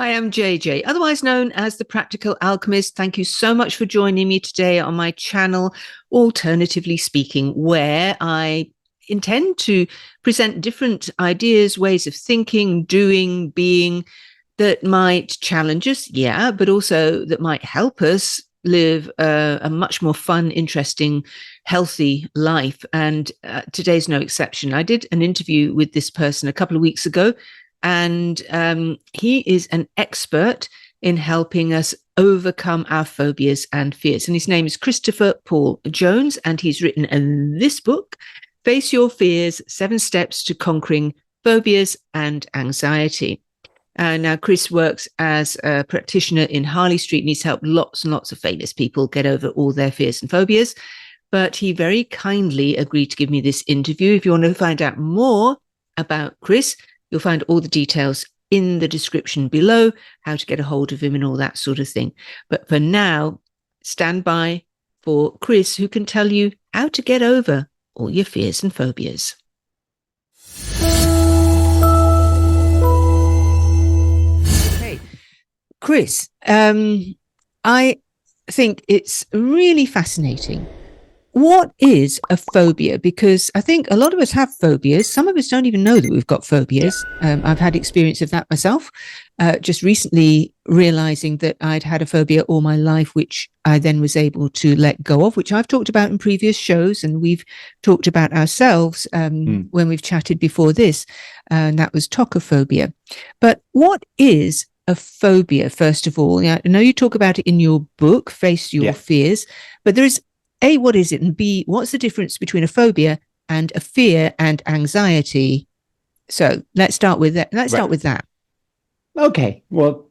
I am JJ, otherwise known as The Practical Alchemist. Thank you so much for joining me today on my channel, Alternatively Speaking, where I intend to present different ideas, ways of thinking, doing, being that might challenge us, but also that might help us live a much more fun, interesting, healthy life. And today's no exception. I did an interview with this person a couple of weeks ago, and he is an expert in helping us overcome our phobias and fears. And his name is Christopher Paul Jones, and he's written this book, Face Your Fears, 7 Steps to Conquering Phobias and Anxiety. Now, Chris works as a practitioner in Harley Street, and he's helped lots and lots of famous people get over all their fears and phobias. But he very kindly agreed to give me this interview. If you want to find out more about Chris, you'll find all the details in the description below, how to get a hold of him and all that sort of thing. But for now, stand by for Chris, who can tell you how to get over all your fears and phobias. Okay, Chris, I think it's really fascinating. What is a phobia? Because I think a lot of us have phobias. Some of us don't even know that we've got phobias. I've had experience of that myself. Just recently realizing that I'd had a phobia all my life, which I then was able to let go of, which I've talked about in previous shows, and we've talked about ourselves when we've chatted before this, and that was tocophobia. But what is a phobia, first of all? I know you talk about it in your book, Face Your Fears, but there is A, what is it? And B, what's the difference between a phobia and a fear and anxiety? So let's start with that. Start with that. Okay. Well,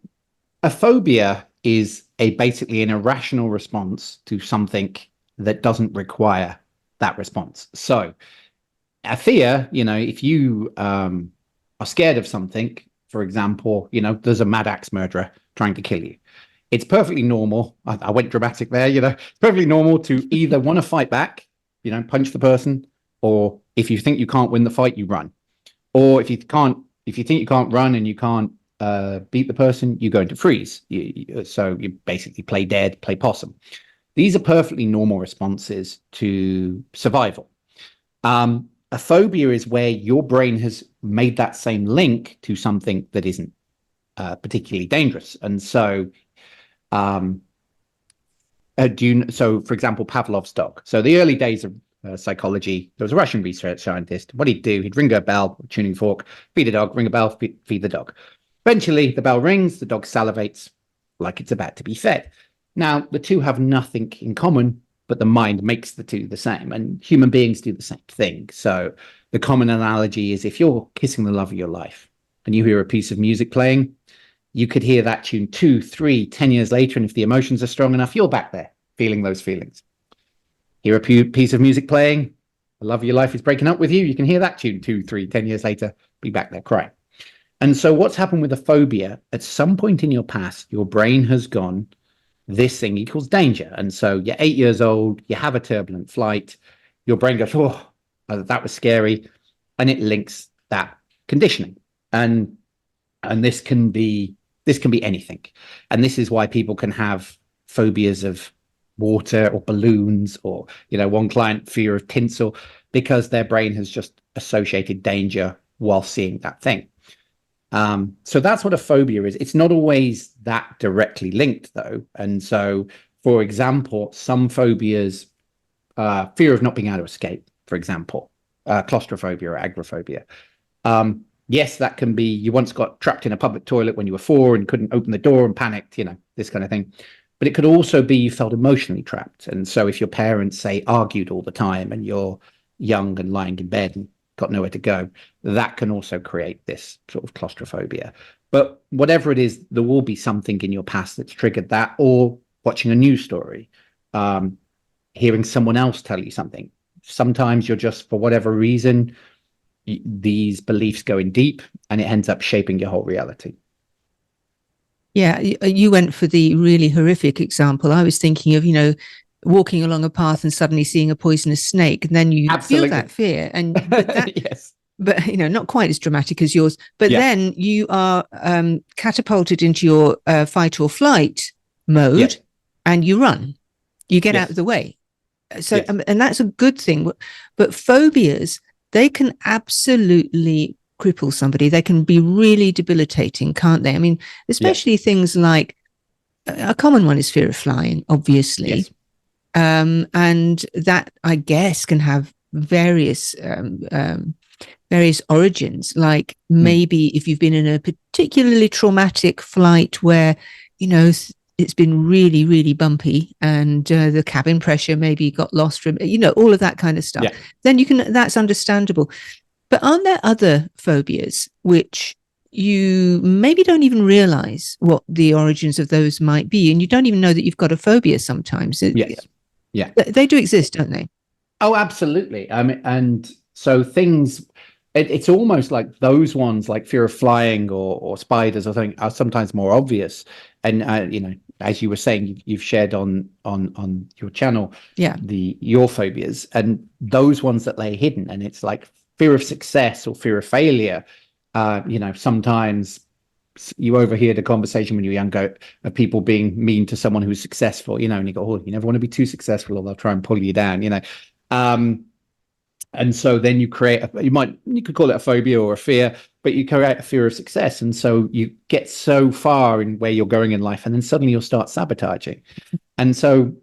a phobia is basically an irrational response to something that doesn't require that response. So a fear, if you are scared of something, for example, there's a Mad Axe murderer trying to kill you. It's perfectly normal. I went dramatic there, It's perfectly normal to either want to fight back, punch the person, or if you think you can't win the fight, you run. Or if you think you can't run and you can't beat the person, you go into freeze. So you basically play dead, play possum. These are perfectly normal responses to survival. A phobia is where your brain has made that same link to something that isn't particularly dangerous. And so for example, Pavlov's dog. So the early days of psychology, there was a Russian research scientist. What he'd do, he'd ring a bell, a tuning fork, feed a dog, ring a bell, feed the dog. Eventually, the bell rings, the dog salivates like it's about to be fed. Now, the two have nothing in common, but the mind makes the two the same. And human beings do the same thing. So the common analogy is if you're kissing the love of your life and you hear a piece of music playing, you could hear that tune 2, 3, 10 years later, and if the emotions are strong enough, you're back there feeling those feelings. Hear a piece of music playing, the love of your life is breaking up with you, you can hear that tune 2, 3, 10 years later, be back there crying. And so what's happened with a phobia, at some point in your past, your brain has gone, this thing equals danger. And so you're 8 years old, you have a turbulent flight, your brain goes, oh, that was scary, and it links that conditioning. And this can be anything. And this is why people can have phobias of water or balloons or, one client, fear of tinsel, because their brain has just associated danger while seeing that thing. So that's what a phobia is. It's not always that directly linked, though. And so, for example, some phobias, fear of not being able to escape, for example, claustrophobia or agoraphobia. Yes, that can be, you once got trapped in a public toilet when you were 4 and couldn't open the door and panicked, this kind of thing. But it could also be you felt emotionally trapped. And so if your parents, say, argued all the time and you're young and lying in bed and got nowhere to go, that can also create this sort of claustrophobia. But whatever it is, there will be something in your past that's triggered that, or watching a news story, hearing someone else tell you something. Sometimes you're just, for whatever reason, these beliefs go in deep and it ends up shaping your whole reality. Yeah, you went for the really horrific example. I was thinking of, walking along a path and suddenly seeing a poisonous snake, and then you Absolutely. feel that fear. And but that, yes. but not quite as dramatic as yours. But then you are catapulted into your fight or flight mode, and you run. You get out of the way. So, and that's a good thing. But phobias, they can absolutely cripple somebody. They can be really debilitating, can't they? I mean, especially things like a common one is fear of flying, obviously. And that, I guess, can have various origins. Like maybe if you've been in a particularly traumatic flight where, it's been really, really bumpy, and the cabin pressure maybe got lost from, all of that kind of stuff. Then that's understandable. But aren't there other phobias which you maybe don't even realize what the origins of those might be, and you don't even know that you've got a phobia sometimes? They do exist, don't they? Oh, absolutely. And so things, it's almost like those ones, like fear of flying or spiders, I think, are sometimes more obvious. And as you were saying, you've shared on your channel, your phobias, and those ones that lay hidden, and it's like fear of success or fear of failure. Sometimes you overhear the conversation when you're younger of people being mean to someone who's successful, and you go, oh, you never want to be too successful, or they'll try and pull you down, and so then you create you could call it a phobia or a fear, but you create a fear of success. And so you get so far in where you're going in life, and then suddenly you'll start sabotaging. And so,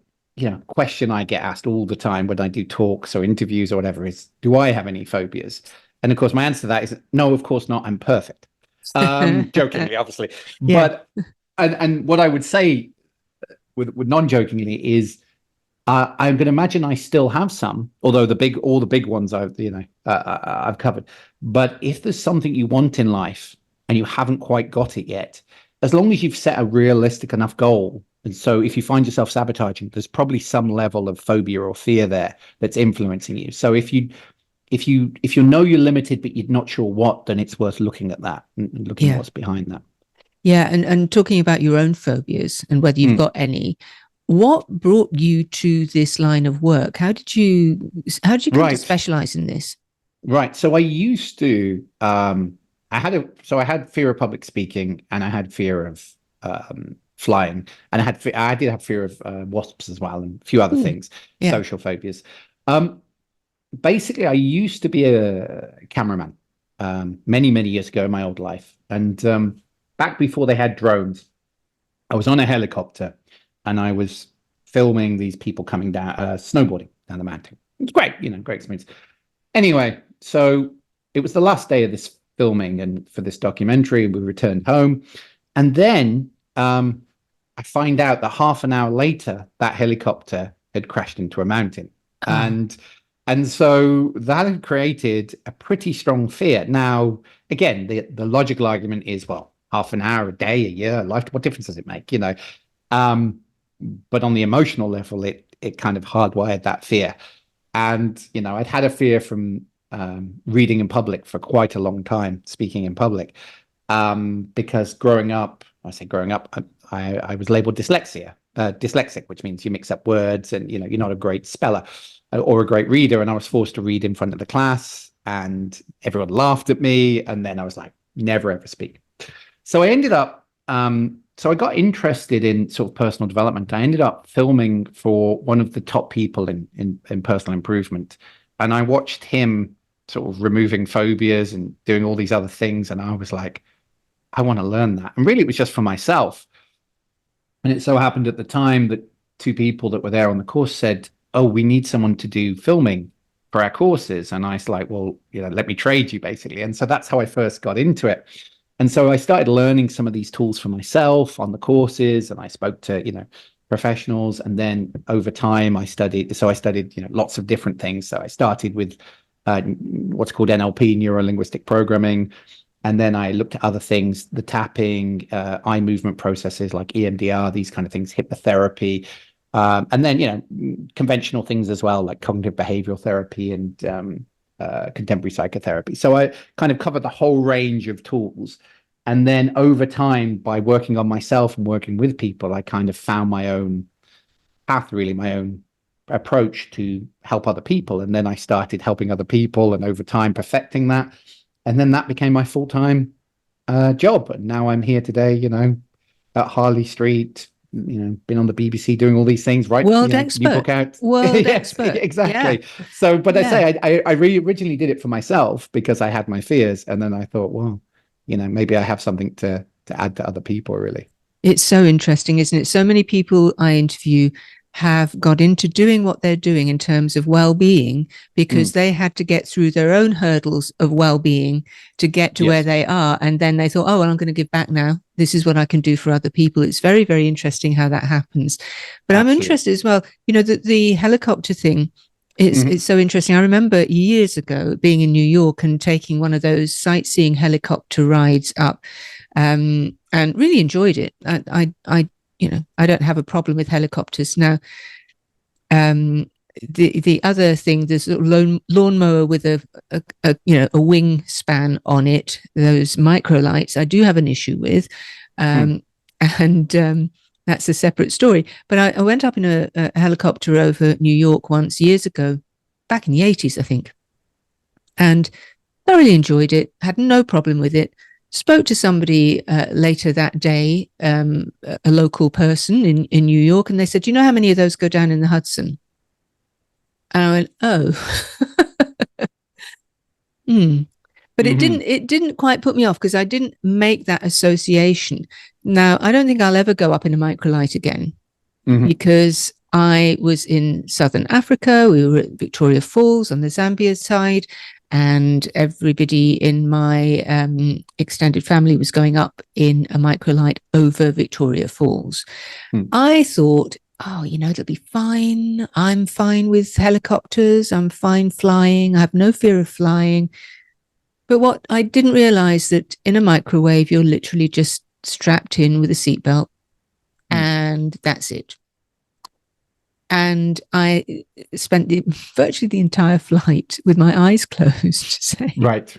question I get asked all the time when I do talks or interviews or whatever is, do I have any phobias? And of course, my answer to that is no, of course not. I'm perfect. Jokingly, obviously. But, and what I would say with non-jokingly is, I'm going to imagine I still have some, although all the big ones I've covered. But if there's something you want in life and you haven't quite got it yet, as long as you've set a realistic enough goal, and so if you find yourself sabotaging, there's probably some level of phobia or fear there that's influencing you. So if you know you're limited but you're not sure what, then it's worth looking at that and looking what's behind that. Yeah, and talking about your own phobias and whether you've got any. What brought you to this line of work? How did you come to specialize in this? Right. So I used to, I had fear of public speaking, and I had fear of flying, and I did have fear of wasps as well, and a few other things, social phobias. Basically, I used to be a cameraman many, many years ago in my old life. And back before they had drones, I was on a helicopter, and I was filming these people coming down, snowboarding down the mountain. It was great, great experience. Anyway, so it was the last day of this filming and for this documentary. We returned home. And then I find out that half an hour later, that helicopter had crashed into a mountain. And so that had created a pretty strong fear. Now, again, the logical argument is, well, half an hour, a day, a year, a life, what difference does it make? But on the emotional level, it kind of hardwired that fear. And, I'd had a fear from reading in public for quite a long time, speaking in public, because growing up, I was labeled dyslexic, which means you mix up words and, you're not a great speller or a great reader. And I was forced to read in front of the class, and everyone laughed at me. And then I was like, never, ever speak. So I ended up, so I got interested in sort of personal development. I ended up filming for one of the top people in personal improvement. And I watched him sort of removing phobias and doing all these other things. And I was like, I want to learn that. And really, it was just for myself. And it so happened at the time that two people that were there on the course said, oh, we need someone to do filming for our courses. And I was like, well, let me trade you, basically. And so that's how I first got into it. And so I started learning some of these tools for myself on the courses, and I spoke to, professionals. And then over time I studied lots of different things. So I started with what's called NLP, neuro-linguistic programming. And then I looked at other things, the tapping, eye movement processes like EMDR, these kind of things, hypnotherapy. And then, conventional things as well, like cognitive behavioral therapy and contemporary psychotherapy. So I kind of covered the whole range of tools. And then over time, by working on myself and working with people, I kind of found my own path, really, my own approach to help other people. And then I started helping other people, and over time perfecting that. And then that became my full-time job. And now I'm here today, at Harley Street, been on the BBC doing all these things, right? World New book expert. out. World Yes, expert. exactly. Yeah. So, but Yeah. I say I really originally did it for myself because I had my fears. And then I thought, well, maybe I have something to add to other people, really. It's so interesting, isn't it? So many people I interview have got into doing what they're doing in terms of well-being because they had to get through their own hurdles of well-being to get to where they are. And then they thought, oh, well, I'm going to give back now. This is what I can do for other people. It's very, very interesting how that happens. But I'm interested as well, the helicopter thing. It's so interesting. I remember years ago being in New York and taking one of those sightseeing helicopter rides up, and really enjoyed it. I don't have a problem with helicopters now. The other thing, there's a lawnmower with a wingspan on it. Those microlights, I do have an issue with, and that's a separate story. But I went up in a helicopter over New York once years ago, back in the 80s, I think, and I really enjoyed it. Had no problem with it. Spoke to somebody later that day, a local person in New York, and they said, "Do you know how many of those go down in the Hudson?" And I went, "Oh." But it didn't quite put me off because I didn't make that association. Now, I don't think I'll ever go up in a microlight again because I was in Southern Africa. We were at Victoria Falls on the Zambia side, and everybody in my extended family was going up in a microlight over Victoria Falls. I thought, oh, it'll be fine. I'm fine with helicopters. I'm fine flying. I have no fear of flying. But what I didn't realize that in a microwave, you're literally just strapped in with a seatbelt and that's it. And I spent virtually the entire flight with my eyes closed, saying, "Right,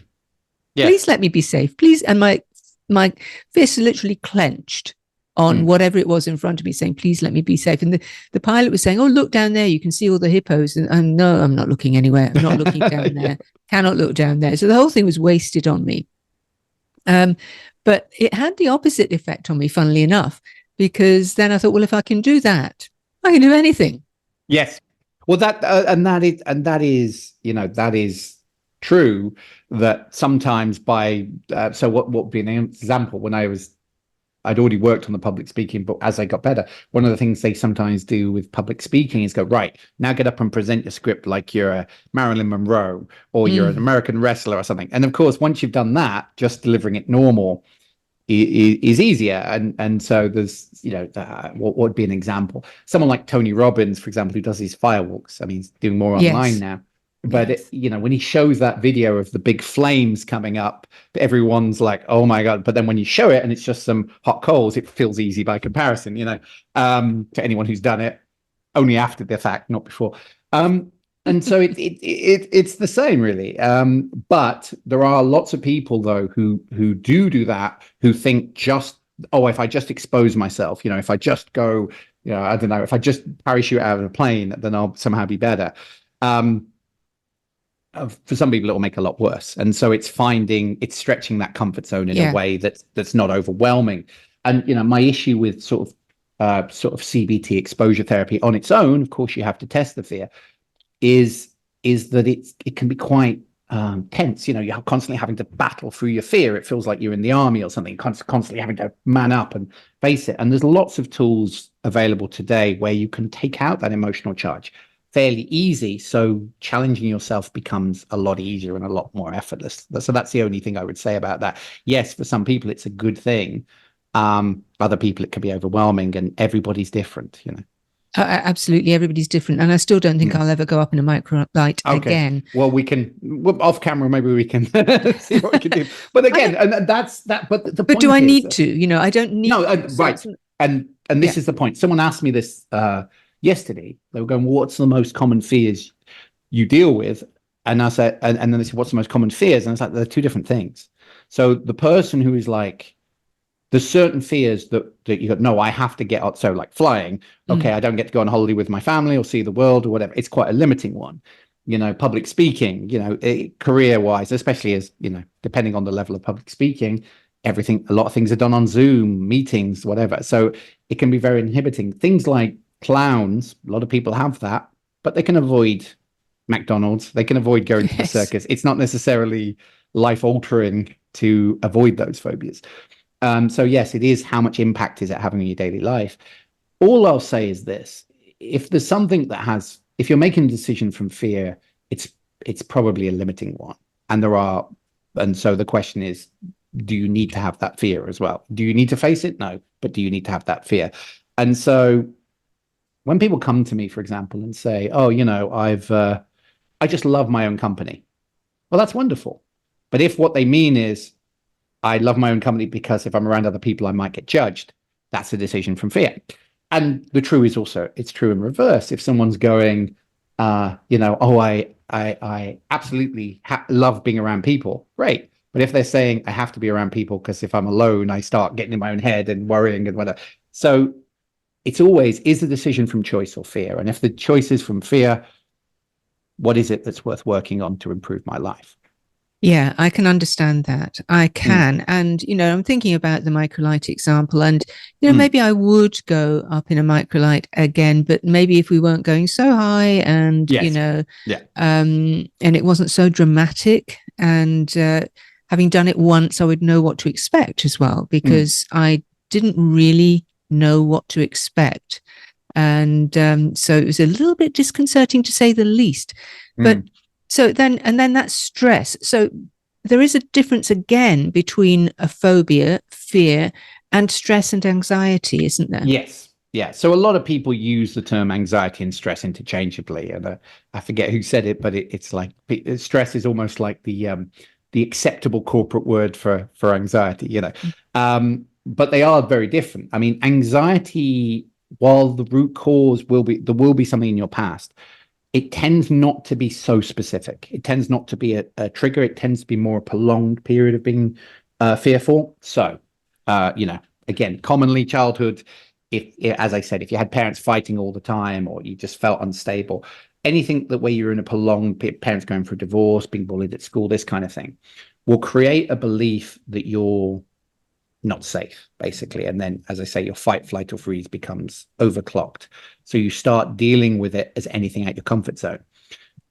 yes. Please let me be safe, please." And my fists literally clenched on whatever it was in front of me, saying, "Please let me be safe." And the pilot was saying, "Oh, look down there, you can see all the hippos." And no, I'm not looking anywhere. I'm not looking down there. Cannot look down there. So the whole thing was wasted on me. But it had the opposite effect on me, funnily enough, because then I thought, well, if I can do that, I can do anything. Yes. Well, that is true. That sometimes so what would be an example when I'd already worked on the public speaking, but as I got better, one of the things they sometimes do with public speaking is go, right, now get up and present your script like you're a Marilyn Monroe or you're an American wrestler or something. And of course, once you've done that, just delivering it normal is easier. And so there's, what would be an example? Someone like Tony Robbins, for example, who does these firewalks. I mean, he's doing more online now. But when he shows that video of the big flames coming up, everyone's like, "Oh my God!" But then when you show it and it's just some hot coals, it feels easy by comparison. To anyone who's done it only after the fact, not before. And so it's the same, really. But there are lots of people though who do that, who think just, oh, if I just expose myself, if I just go, I don't know, if I just parachute out of a plane, then I'll somehow be better. For some people, it will make a lot worse. And so it's stretching that comfort zone in a way that's not overwhelming. And, my issue with sort of CBT exposure therapy on its own, of course, you have to test the fear, is that it can be quite tense. You're constantly having to battle through your fear. It feels like you're in the army or something, constantly having to man up and face it. And there's lots of tools available today where you can take out that emotional charge fairly easy, so challenging yourself becomes a lot easier and a lot more effortless. So that's the only thing I would say about that. Yes, for some people it's a good thing. Other people it can be overwhelming, and everybody's different. Absolutely, everybody's different, and I still don't think I'll ever go up in a microlight again. Well, off camera, maybe we can see what we can do. But again, and that's that. But do I need to? I don't need. No, right. And this is the point. Someone asked me this yesterday. They were going, "What's the most common fears you deal with?" And I said, and then they said, "What's the most common fears?" And it's like, they're two different things. So the person who is like, There's certain fears that you go, no, I have to get out. So like flying, okay, I don't get to go on holiday with my family or see the world or whatever. It's quite a limiting one. Public speaking, career wise, especially as, depending on the level of public speaking, a lot of things are done on Zoom, meetings, whatever. So it can be very inhibiting. Things like clowns, a lot of people have that, but they can avoid McDonald's. They can avoid going to the circus. It's not necessarily life altering to avoid those phobias. So yes, it is how much impact is it having on your daily life. All I'll say is this: if there's something if you're making a decision from fear, it's probably a limiting one. And so the question is, do you need to have that fear as well? Do you need to face it? No, but do you need to have that fear? And so when people come to me, for example, and say, oh, I just love my own company. Well, that's wonderful. But if what they mean is, I love my own company because if I'm around other people, I might get judged, that's a decision from fear. And the true is also, it's true in reverse. If someone's going, oh, I absolutely love being around people, great. But if they're saying I have to be around people because if I'm alone, I start getting in my own head and worrying and whatever. So it's always, is the decision from choice or fear? And if the choice is from fear, what is it that's worth working on to improve my life? Yeah, I can understand that. I can. And, I'm thinking about the microlight example and, maybe I would go up in a microlight again, but maybe if we weren't going so high and, Yeah. and it wasn't so dramatic and having done it once, I would know what to expect as well, because I didn't really know what to expect. And so it was a little bit disconcerting to say the least. But so then that's stress. So there is a difference again between a phobia, fear, and stress and anxiety, isn't there? Yes. Yeah. So a lot of people use the term anxiety and stress interchangeably. And I forget who said it, but it's like stress is almost like the acceptable corporate word for anxiety, but they are very different. I mean, anxiety, while the root cause there will be something in your past, it tends not to be so specific. It tends not to be a trigger. It tends to be more a prolonged period of being fearful. So, again, commonly childhood, if, as I said, if you had parents fighting all the time or you just felt unstable, anything that where you're in a prolonged parents going through divorce, being bullied at school, this kind of thing, will create a belief that you're not safe, basically. And then, as I say, your fight, flight, or freeze becomes overclocked. So you start dealing with it as anything out your comfort zone.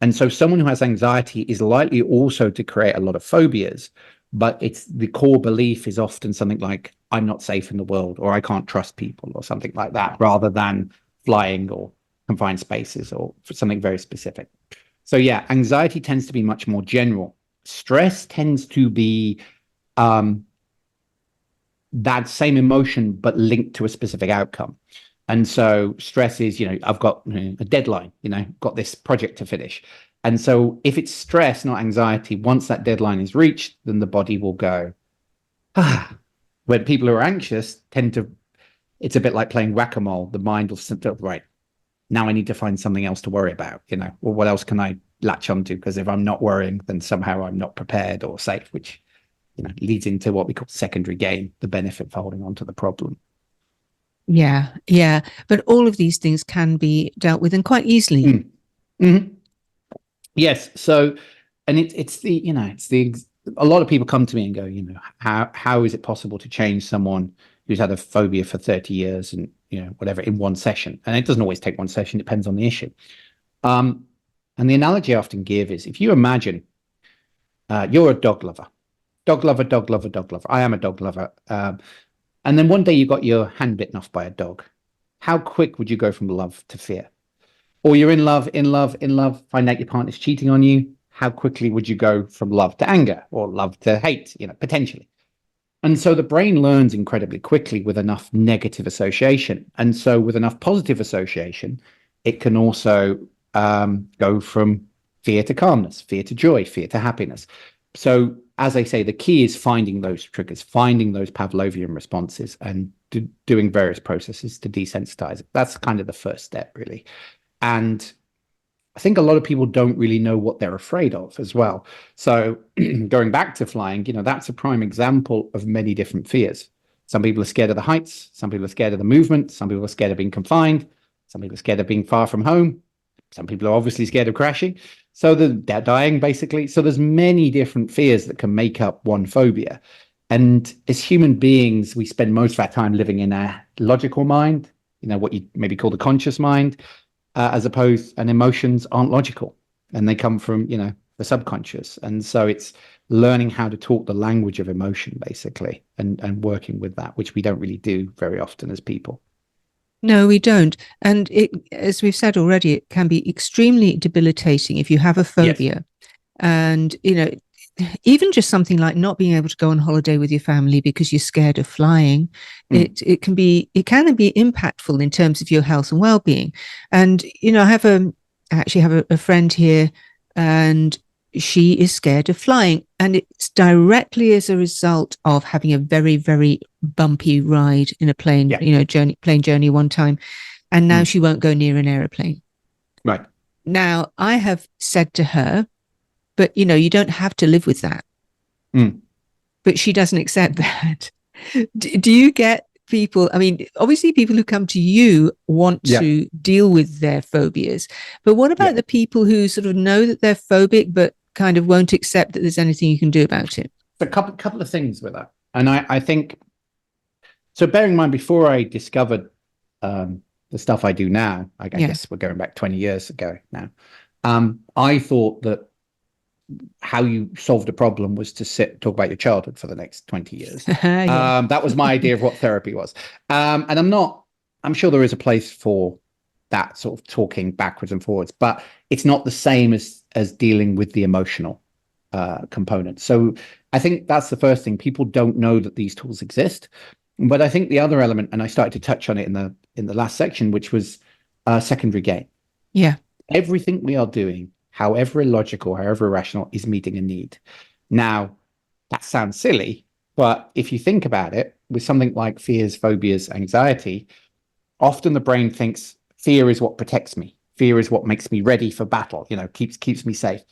And so someone who has anxiety is likely also to create a lot of phobias, but it's the core belief is often something like, I'm not safe in the world, or I can't trust people, or something like that, rather than flying or confined spaces or for something very specific. So yeah, anxiety tends to be much more general. Stress tends to be that same emotion, but linked to a specific outcome. And so stress is, I've got a deadline, got this project to finish. And so if it's stress, not anxiety, once that deadline is reached, then the body will go, When people who are anxious it's a bit like playing whack-a-mole. The mind will simply, right, now I need to find something else to worry about, or what else can I latch onto? Because if I'm not worrying, then somehow I'm not prepared or safe, which leads into what we call secondary gain, the benefit for holding on to the problem. Yeah. But all of these things can be dealt with and quite easily. Yes. So, and a lot of people come to me and go, how is it possible to change someone who's had a phobia for 30 years and, whatever, in one session? And it doesn't always take one session, depends on the issue. And the analogy I often give is, if you imagine you're a dog lover. Dog lover. I am a dog lover. And then one day you got your hand bitten off by a dog. How quick would you go from love to fear? Or you're in love, find out your partner's cheating on you. How quickly would you go from love to anger or love to hate, potentially? And so the brain learns incredibly quickly with enough negative association. And so with enough positive association, it can also go from fear to calmness, fear to joy, fear to happiness. So, as I say, the key is finding those triggers, finding those Pavlovian responses, and doing various processes to desensitize it. That's kind of the first step, really. And I think a lot of people don't really know what they're afraid of as well. So going back to flying, that's a prime example of many different fears. Some people are scared of the heights. Some people are scared of the movement. Some people are scared of being confined. Some people are scared of being far from home. Some people are obviously scared of crashing. So they're dying, basically. So there's many different fears that can make up one phobia. And as human beings, we spend most of our time living in a logical mind, what you maybe call the conscious mind, as opposed, and emotions aren't logical. And they come from, the subconscious. And so it's learning how to talk the language of emotion, basically, and working with that, which we don't really do very often as people. No, we don't. And it, as we've said already, it can be extremely debilitating if you have a phobia. Yes. And, even just something like not being able to go on holiday with your family because you're scared of flying, it can be impactful in terms of your health and well-being. And, I actually have a friend here, and she is scared of flying, and it's directly as a result of having a very, very bumpy ride in a plane, plane journey one time, and now she won't go near an aeroplane. Right. Now, I have said to her, but you don't have to live with that. But she doesn't accept that. Do you get people? I mean, obviously people who come to you want to deal with their phobias, but what about the people who sort of know that they're phobic but kind of won't accept that there's anything you can do about it? A couple of things with that. And I think, so bearing in mind, before I discovered the stuff I do now, I guess we're going back 20 years ago now, I thought that how you solved a problem was to talk about your childhood for the next 20 years. That was my idea of what therapy was. And I'm sure there is a place for that sort of talking backwards and forwards, but it's not the same as dealing with the emotional component. So I think that's the first thing. People don't know that these tools exist. But I think the other element, and I started to touch on it in the last section, which was secondary gain. Yeah. Everything we are doing, however illogical, however irrational, is meeting a need. Now, that sounds silly, but if you think about it, with something like fears, phobias, anxiety, often the brain thinks fear is what protects me. Fear is what makes me ready for battle, keeps me safe,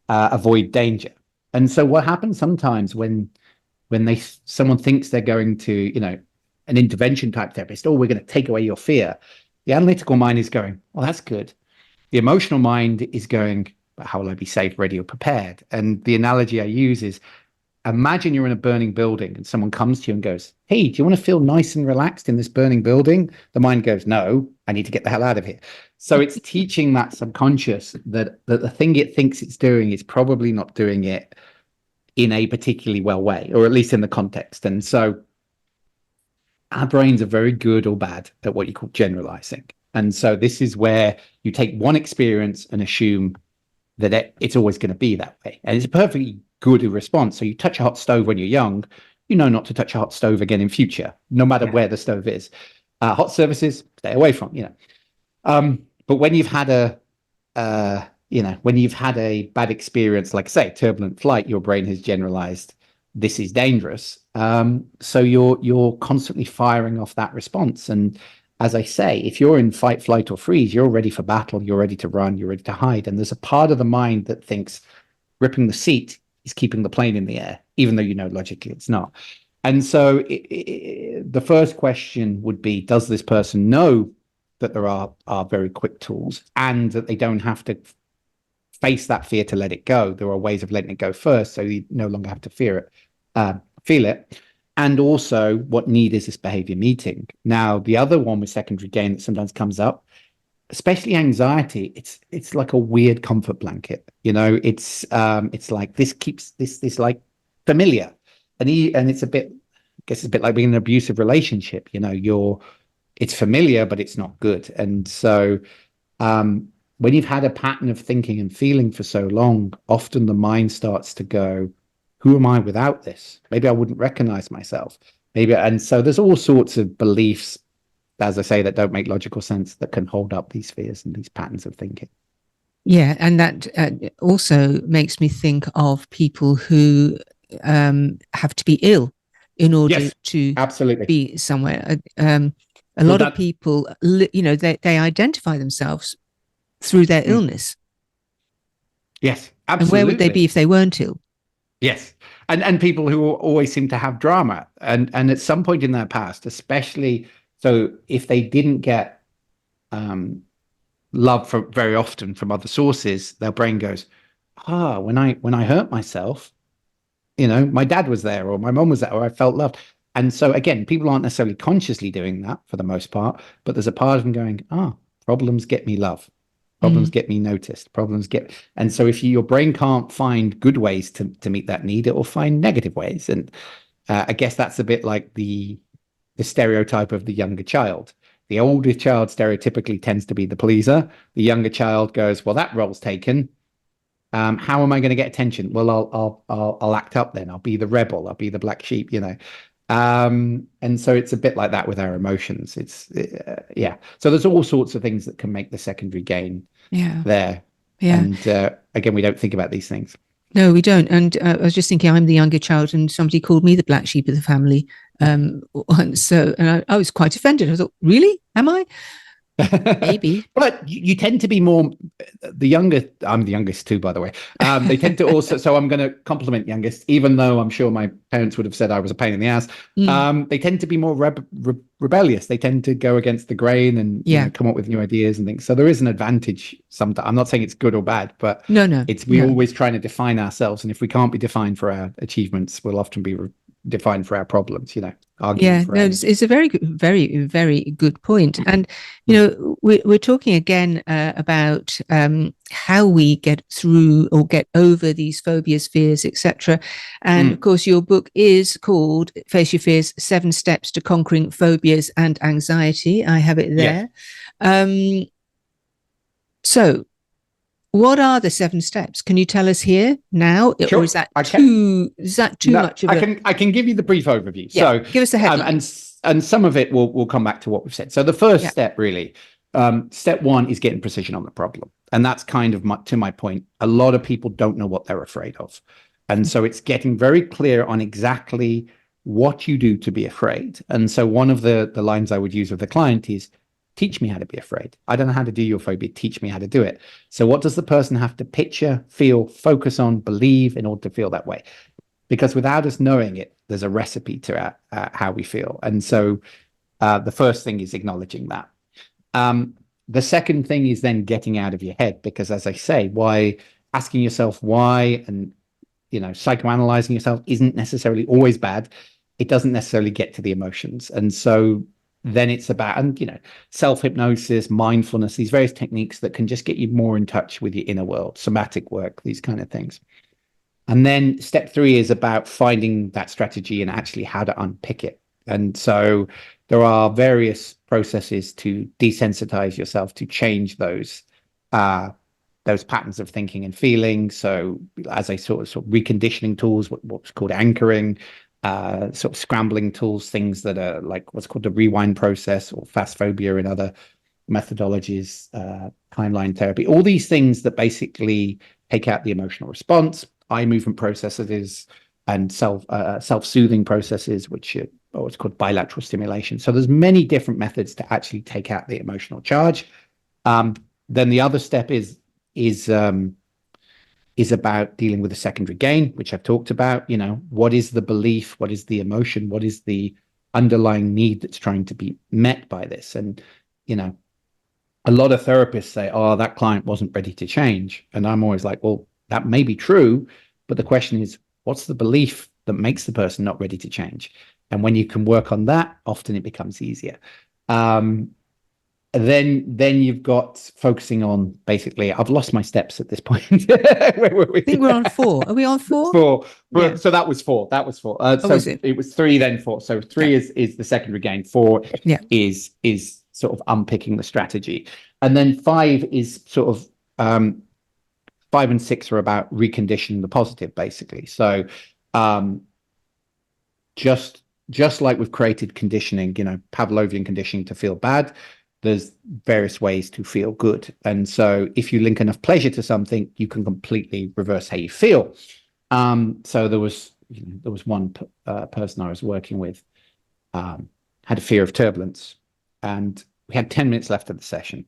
avoid danger. And so what happens sometimes when someone thinks they're going to, an intervention type therapist, we're going to take away your fear. The analytical mind is going, well, that's good. The emotional mind is going, but how will I be safe, ready, or prepared? And the analogy I use is, imagine you're in a burning building and someone comes to you and goes, hey, do you want to feel nice and relaxed in this burning building? The mind goes, no, I need to get the hell out of here. So it's teaching that subconscious that the thing it thinks it's doing is probably not doing it in a particularly well way, or at least in the context. And so our brains are very good or bad at what you call generalizing. And so this is where you take one experience and assume that it's always going to be that way. And it's a perfectly good response. So you touch a hot stove when you're young, not to touch a hot stove again in future, no matter where the stove is. Hot surfaces, stay away from, But when you've had when you've had a bad experience, like say turbulent flight, your brain has generalized this is dangerous. So you're constantly firing off that response. And as I say, if you're in fight, flight, or freeze, you're ready for battle, you're ready to run, you're ready to hide. And there's a part of the mind that thinks gripping the seat is keeping the plane in the air, even though logically it's not. And so the first question would be, does this person know that there are very quick tools and that they don't have to face that fear to let it go? There are ways of letting it go first, so you no longer have to feel it. And also, what need is this behavior meeting? Now, the other one with secondary gain that sometimes comes up, especially anxiety, it's like a weird comfort blanket. It's like this keeps this like familiar, and it's a bit, I guess it's a bit like being in an abusive relationship. It's familiar, but it's not good. And so when you've had a pattern of thinking and feeling for so long, often the mind starts to go, who am I without this? Maybe I wouldn't recognize myself. And so there's all sorts of beliefs, as I say, that don't make logical sense, that can hold up these fears and these patterns of thinking. Yeah, and that also makes me think of people who have to be ill in order to absolutely be somewhere. A lot of people, they identify themselves through their illness. Yes, absolutely. And where would they be if they weren't ill? Yes. and people who always seem to have drama, and at some point in their past, especially, so if they didn't get love from very often from other sources, their brain goes, when I hurt myself, my dad was there, or my mom was there, or I felt loved. And so again, people aren't necessarily consciously doing that for the most part, but there's a part of them going, problems get me love. Problems get me noticed. And so if your brain can't find good ways to meet that need, it will find negative ways. And I guess that's a bit like the stereotype of the younger child. The older child stereotypically tends to be the pleaser. The younger child goes, well, that role's taken. How am I going to get attention? Well, I'll act up then. I'll be the rebel. I'll be the black sheep, and so it's a bit like that with our emotions. Yeah. So there's all sorts of things that can make the secondary gain there. Yeah. And again, we don't think about these things. No, we don't. And I was just thinking, I'm the younger child, and somebody called me the black sheep of the family. So I was quite offended. I thought, really? Am I? Maybe. But you tend to be more the younger. I'm the youngest too, by the way. They tend to also, so I'm going to compliment youngest, even though I'm sure my parents would have said I was a pain in the ass. They tend to be more rebellious. They tend to go against the grain and come up with new ideas and things. So there is an advantage sometimes. I'm not saying it's good or bad, but we're always trying to define ourselves. And if we can't be defined for our achievements, we'll often be defined for our problems, it's a very very good point. And we're talking again about how we get through or get over these phobias, fears, etc. And of course your book is called Face Your Fears: 7 Steps to Conquering Phobias and Anxiety. I have it there. So what are the 7 steps? Can you tell us here now? Sure, or is that too much of I can give you the brief overview. So give us a headline. And some of it will come back to what we've said. So the first step, really, step 1 is getting precision on the problem. And that's kind of to my point. A lot of people don't know what they're afraid of. And so it's getting very clear on exactly what you do to be afraid. And so one of the lines I would use with the client is, teach me how to be afraid. I don't know how to do your phobia. Teach me how to do it. So what does the person have to picture, feel, focus on, believe in order to feel that way? Because without us knowing it, there's a recipe to how we feel. And so the first thing is acknowledging that. The second thing is then getting out of your head, because as I say, asking yourself why and psychoanalyzing yourself isn't necessarily always bad. It doesn't necessarily get to the emotions. And so then it's about, self-hypnosis, mindfulness, these various techniques that can just get you more in touch with your inner world, somatic work, these kind of things. And then step 3 is about finding that strategy and actually how to unpick it. And so there are various processes to desensitize yourself, to change those patterns of thinking and feeling. So as I sort of reconditioning tools, what's called anchoring, sort of scrambling tools, things that are like what's called the rewind process or fast phobia and other methodologies, timeline therapy, all these things that basically take out the emotional response, eye movement processes, and self-soothing processes, which are what's called bilateral stimulation. So there's many different methods to actually take out the emotional charge. Then the other step is about dealing with the secondary gain, which I've talked about. What is the belief? What is the emotion? What is the underlying need that's trying to be met by this? And, a lot of therapists say, that client wasn't ready to change. And I'm always like, well, that may be true, but the question is, what's the belief that makes the person not ready to change? And when you can work on that, often it becomes easier. Then you've got focusing on basically, I've lost my steps at this point. Where were we? I think we're on 4. Are we on 4? 4. Yeah. So that was 4. So it was 3, then 4. So 3 is the secondary gain. 4 is sort of unpicking the strategy. And then 5 is sort of 5 and 6 are about reconditioning the positive, basically. So just like we've created conditioning, Pavlovian conditioning to feel bad, there's various ways to feel good. And so if you link enough pleasure to something, you can completely reverse how you feel. So there was one person I was working with, had a fear of turbulence, and we had 10 minutes left of the session.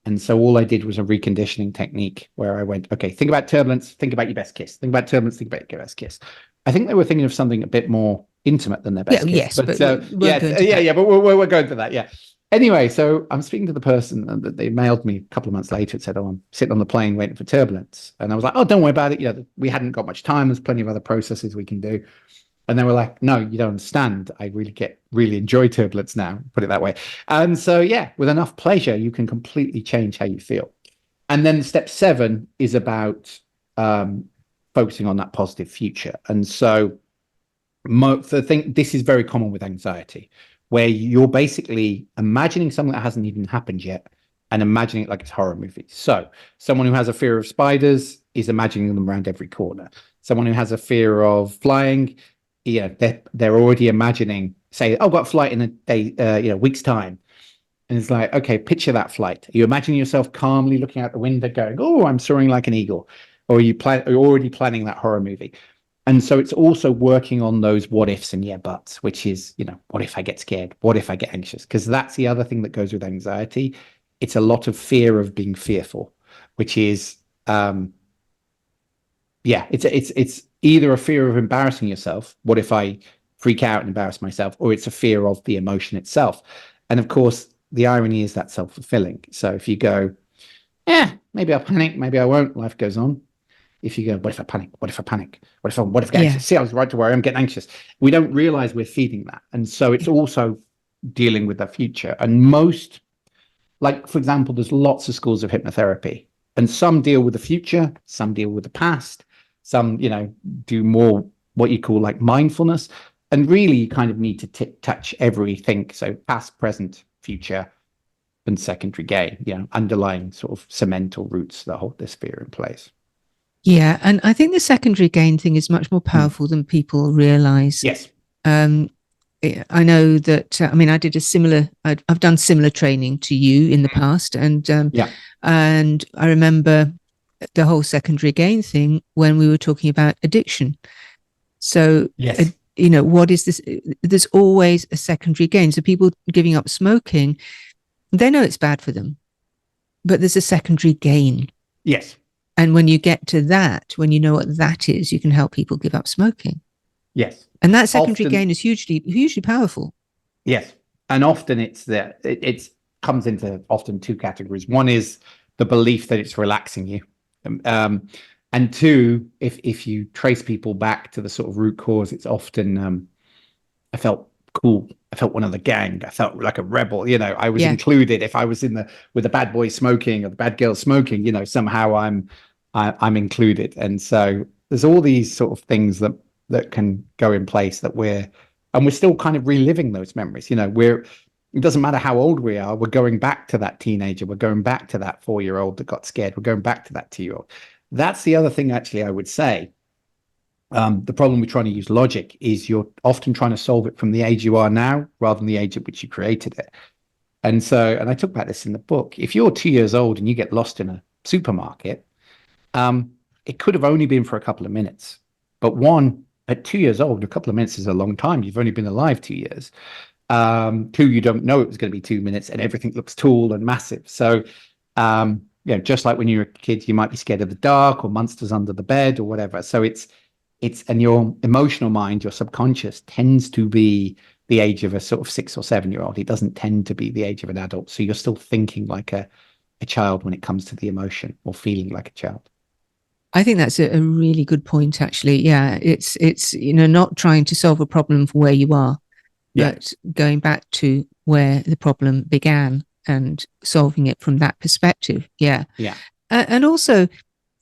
And so all I did was a reconditioning technique where I went, okay, think about turbulence, think about your best kiss. Think about turbulence, think about your best kiss. I think they were thinking of something a bit more intimate than their best kiss. Yes, but we're going to that. Yeah. Anyway, so I'm speaking to the person that they mailed me a couple of months later and said, "Oh, I'm sitting on the plane waiting for turbulence." And I was like, "Oh, don't worry about it. We hadn't got much time. There's plenty of other processes we can do." And they were like, "No, you don't understand. I really enjoy turbulence now, put it that way." And so, yeah, with enough pleasure, you can completely change how you feel. And then step 7 is about focusing on that positive future. And so this is very common with anxiety, where you're basically imagining something that hasn't even happened yet and imagining it like it's horror movies. So someone who has a fear of spiders is imagining them around every corner. Someone who has a fear of flying, they're already imagining, say, "Oh, I've got a flight in a day, week's time." And it's like, okay, picture that flight. Are you imagining yourself calmly looking out the window going, "Oh, I'm soaring like an eagle"? Or are you already planning that horror movie? And so it's also working on those what ifs and yeah buts, which is, what if I get scared? What if I get anxious? Because that's the other thing that goes with anxiety. It's a lot of fear of being fearful, which is, it's either a fear of embarrassing yourself. What if I freak out and embarrass myself? Or it's a fear of the emotion itself. And of course, the irony is that self-fulfilling. So if you go, maybe I'll panic, maybe I won't, life goes on. If you go, what if I panic? What if I panic? What if I get anxious? See, I was right to worry. I'm getting anxious. We don't realize we're feeding that. And so it's also dealing with the future. And for example, there's lots of schools of hypnotherapy, and some deal with the future, some deal with the past, some, do more what you call like mindfulness. And really, you kind of need to touch everything. So past, present, future, and secondary gain, underlying sort of cement or roots that hold this fear in place. Yeah, and I think the secondary gain thing is much more powerful than people realize. Yes. I know that, I did I've done similar training to you in the past. And I remember the whole secondary gain thing when we were talking about addiction. So, yes. What is this? There's always a secondary gain. So people giving up smoking, they know it's bad for them, but there's a secondary gain. Yes. And when you get to that, when you know what that is, you can help people give up smoking. Yes. And that secondary gain is hugely, hugely powerful. Yes. And often it comes into often 2 categories. One is the belief that it's relaxing you. And 2, if you trace people back to the sort of root cause, it's often, I felt cool. I felt one of the gang. I felt like a rebel. I was included. If I was with the bad boy smoking or the bad girl smoking, somehow I'm included. And so there's all these sort of things that can go in place that we're still kind of reliving those memories. It doesn't matter how old we are. We're going back to that teenager. We're going back to that 4-year-old that got scared. We're going back to that 2-year-old. That's the other thing, actually, I would say. The problem with trying to use logic is you're often trying to solve it from the age you are now rather than the age at which you created it. And I talk about this in the book. If you're 2 years old and you get lost in a supermarket, it could have only been for a couple of minutes. But at 2 years old, a couple of minutes is a long time. You've only been alive 2 years. 2, you don't know it was going to be 2 minutes and everything looks tall and massive. So, just like when you were a kid, you might be scared of the dark or monsters under the bed or whatever. So and your emotional mind, your subconscious tends to be the age of a sort of 6 or 7-year-old. It doesn't tend to be the age of an adult. So you're still thinking like a child when it comes to the emotion, or feeling like a child. I think that's a really good point, actually. Yeah, it's not trying to solve a problem from where you are, but going back to where the problem began and solving it from that perspective. Yeah. And also,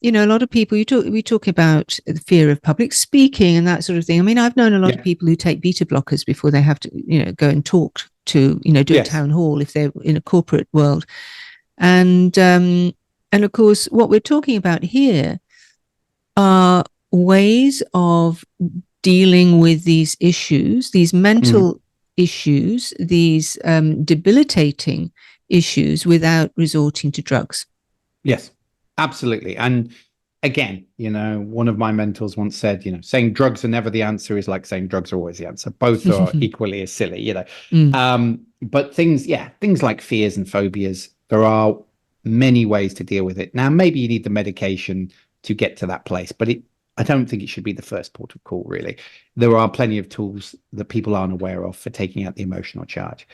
a lot of people, we talk about the fear of public speaking and that sort of thing. I've known a lot of people who take beta blockers before they have to, go and talk to, do a town hall if they're in a corporate world. And of course, what we're talking about here are ways of dealing with these issues, these mental issues, these debilitating issues without resorting to drugs. Yes. Absolutely. And again, one of my mentors once said, saying drugs are never the answer is like saying drugs are always the answer. Both are equally as silly, But things like fears and phobias, there are many ways to deal with it. Now, maybe you need the medication to get to that place, but I don't think it should be the first port of call, really. There are plenty of tools that people aren't aware of for taking out the emotional charge.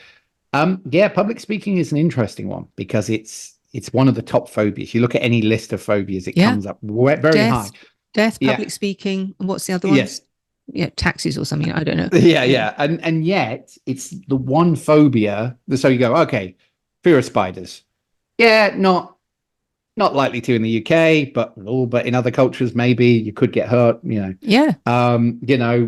Yeah, public speaking is an interesting one because it's one of the top phobias. You look at any list of phobias, it comes up very high. Death, public speaking, and what's the other ones? Yeah, taxis or something. I don't know. Yeah. And yet it's the one phobia. So you go, okay, fear of spiders. Yeah, not likely to in the UK, but in other cultures, maybe you could get hurt, Yeah.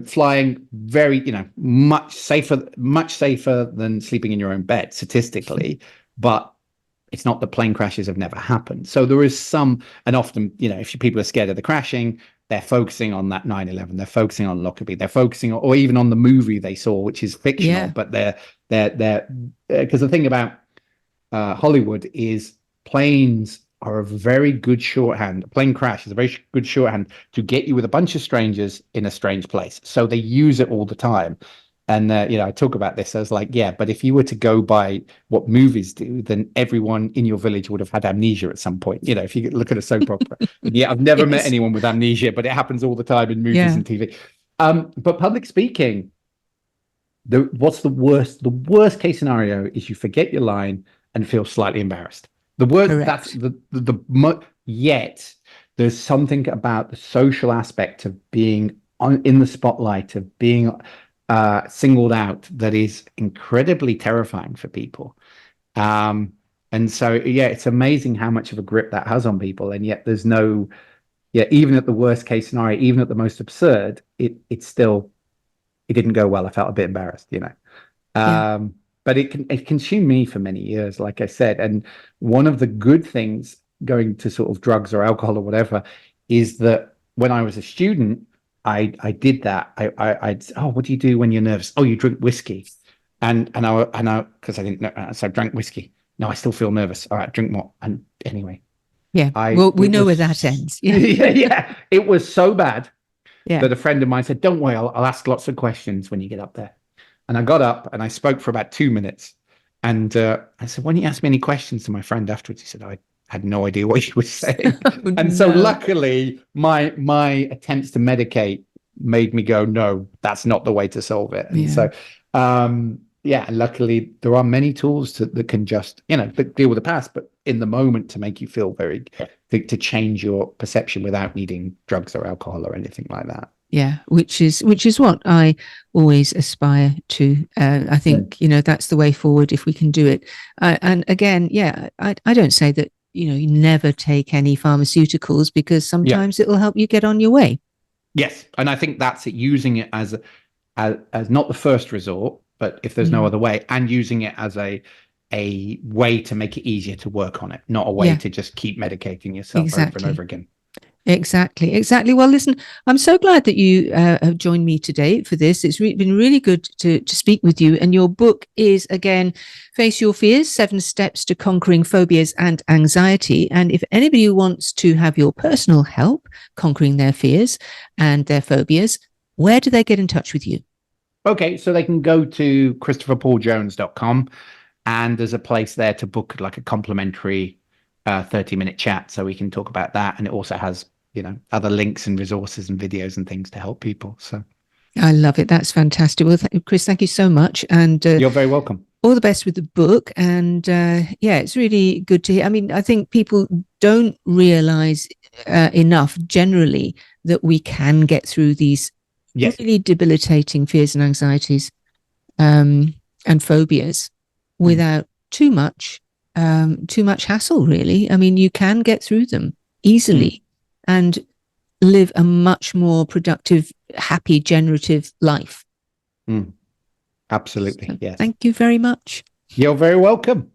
Flying very, much safer than sleeping in your own bed statistically, but it's not that plane crashes have never happened. So there is some, and often, if people are scared of the crashing, they're focusing on that 9/11, they're focusing on Lockerbie, they're focusing on, or even on the movie they saw, which is fictional, but they're because the thing about Hollywood is planes are a very good shorthand. A plane crash is a very good shorthand to get you with a bunch of strangers in a strange place. So they use it all the time. And, I talk about this. I was like, yeah, but if you were to go by what movies do, then everyone in your village would have had amnesia at some point. If you look at a soap opera. Yeah, I've never met anyone with amnesia, but it happens all the time in movies and TV. But public speaking, what's the worst? The worst case scenario is you forget your line and feel slightly embarrassed. The word Correct. That's yet there's something about the social aspect of being in the spotlight, of being singled out, that is incredibly terrifying for people. And so, it's amazing how much of a grip that has on people. And yet there's no, even at the worst case scenario, even at the most absurd, it didn't go well. I felt a bit embarrassed, But it consumed me for many years, like I said. And one of the good things going to sort of drugs or alcohol or whatever is that when I was a student, I did that. I'd say, oh, what do you do when you're nervous? Oh, you drink whiskey. And I because I didn't know, so I drank whiskey. No, I still feel nervous. All right, drink more. And anyway. Yeah. We know where that ends. Yeah. It was so bad that a friend of mine said, don't worry, I'll ask lots of questions when you get up there. And I got up and I spoke for about 2 minutes. And I said, why don't you ask me any questions? To my friend afterwards, he said, I had no idea what you were saying. So luckily, my attempts to medicate made me go, no, that's not the way to solve it. And so, luckily there are many tools that can just, that deal with the past, but in the moment to make you feel to change your perception without needing drugs or alcohol or anything like that. Yeah, which is what I always aspire to. I think, that's the way forward if we can do it. And again, I don't say that, you never take any pharmaceuticals, because sometimes it will help you get on your way. Yes. And I think that's it, using it as not the first resort, but if there's no other way, and using it as a way to make it easier to work on it, not a way to just keep medicating yourself over and over again. Exactly. Well, listen, I'm so glad that you have joined me today for this. It's been really good to speak with you. And your book is, again, Face Your Fears, 7 Steps to Conquering Phobias and Anxiety. And if anybody wants to have your personal help conquering their fears and their phobias, where do they get in touch with you? Okay, so they can go to christopherpauljones.com, and there's a place there to book like a complimentary 30-minute chat, so we can talk about that. And it also has other links and resources and videos and things to help people. So I love it. That's fantastic. Well, Chris, thank you so much. And you're very welcome. All the best with the book. And it's really good to hear. I mean, I think people don't realize enough generally that we can get through these really debilitating fears and anxieties and phobias without too much hassle, really. I mean, you can get through them easily and live a much more productive, happy, generative life. Absolutely. So, yes. Thank you very much. You're very welcome.